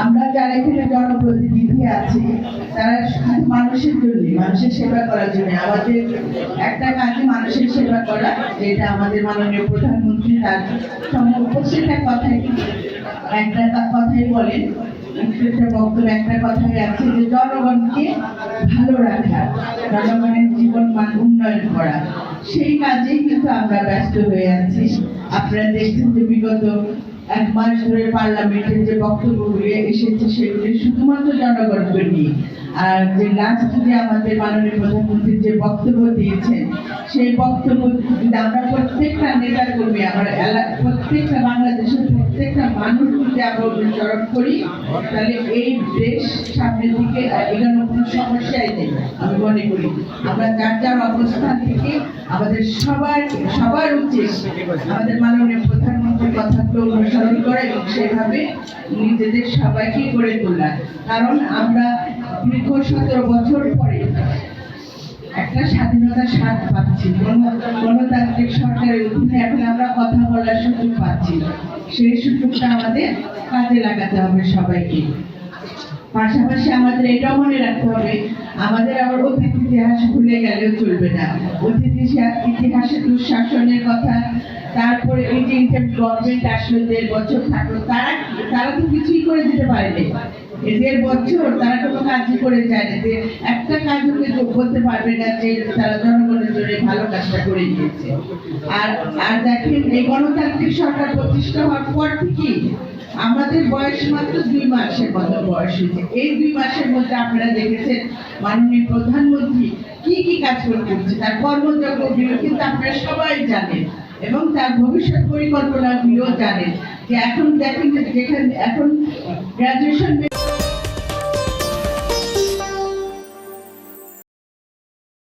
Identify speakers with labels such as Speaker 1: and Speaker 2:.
Speaker 1: আমরা যারা এখানে জনপ্রতিনিধি আছি তারা শুধু মানুষের জন্য, মানুষের সেবা করার জন্য, আমাদের একটা কাজে মানুষের সেবা করা, যেটা আমাদের মাননীয় প্রধানমন্ত্রী তার প্রত্যেকটা কথাই বলেন, প্রত্যেকটা বক্তব্য একটা কথাই আছে যে জনগণকে ভালো রাখা, জনগণের জীবন মান উন্নয়ন করা। সেই কাজেই কিন্তু আমরা ব্যস্ত হয়ে আছি। আপনারা দেখছেন যে বিগত এক মাস ধরে পার্লামেন্টের যে বক্তব্যগুলি এসেছে সেগুলি শুধুমাত্র জনগণকে নিয়ে, আর যে লাস্ট যে আমাদের মাননীয় প্রধানমন্ত্রী যে বক্তব্য দিয়েছেন সেই বক্তব্য আমরা প্রত্যেকটা নেতা কর্মী, আমরা প্রত্যেকটা বাংলাদেশের প্রত্যেকটা মানুষ যদি আমরা অনুসরণ করি তাহলে এই দেশ সামনের দিকে এগোনোর কোনো সমস্যাই নেই। আমি মনে করি আমরা যার যার অবস্থান থেকে আমাদের সবার উচিত আমাদের মাননীয় প্রধানমন্ত্রীর কথাগুলো অনুসরণ করা এবং সেভাবে নিজেদের সবাইকে গড়ে তোলা। কারণ আমরা দীর্ঘ 17 বছর পরে একটা স্বাধীনতার স্বাদ পাচ্ছি, গণতান্ত্রিক সরকারের অধীনে এখন আমরা কথা বলার সুযোগ পাচ্ছি। সেই সুযোগটা আমাদের কাজে লাগাতে হবে সবাইকে। পাশাপাশি আমাদের এটাও মনে রাখতে হবে, আমাদের আবার অতীত ইতিহাস ভুলে গেলেও চলবে না। অতীত ইতিহাসে দুঃশাসনের কথা, তারপরে এই যে গভর্নমেন্ট আসলে 1.5 বছর থাকলো, তারা তো কিছুই করে দিতে পারেনি। 1.5 বছর তারা কোনো কাজই করে যায় না, যে একটা কাজও বলতে পারবে না যে তারা জনগণের জন্য ভালো কাজটা করে দিয়েছে। আর দেখেন এই গণতান্ত্রিক সরকার প্রতিষ্ঠা হওয়ার পর থেকেই আমাদের বয়স মাত্র 2 মাসের মতো বয়স হয়েছে। এই 2 মাসের মধ্যে আপনারা দেখেছেন মাননীয় প্রধানমন্ত্রী কি কি কাজগুলো করছে, তার কর্মযজ্ঞগুলো কিন্তু আপনারা সবাই জানেন এবং তার ভবিষ্যৎ পরিকল্পনাগুলো জানেন। যে এখন দেখেন যে যেখানে এখন গ্রাজুয়েশন